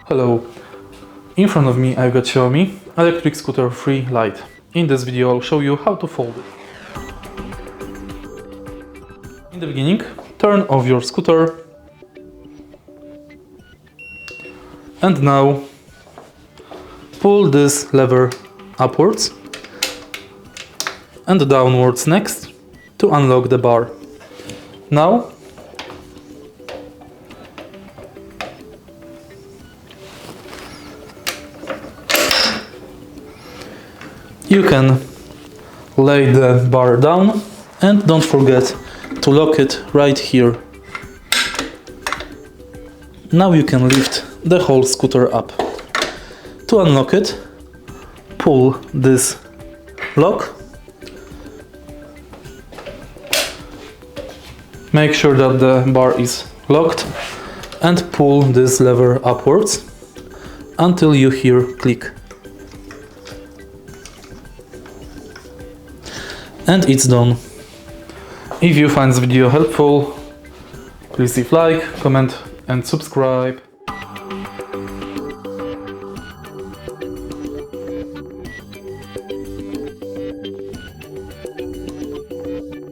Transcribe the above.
Hello, in front of me I've got XIAOMI Electric Scooter 3 Lite. In this video I'll show you how to fold it. In the beginning, turn off your scooter and now pull this lever upwards and downwards next to unlock the bar. Now you can lay the bar down and don't forget to lock it right here. Now you can lift the whole scooter up. To unlock it, pull this lock. Make sure that the bar is locked and pull this lever upwards until you hear click. And it's done. If you find this video helpful, please leave like, comment and subscribe.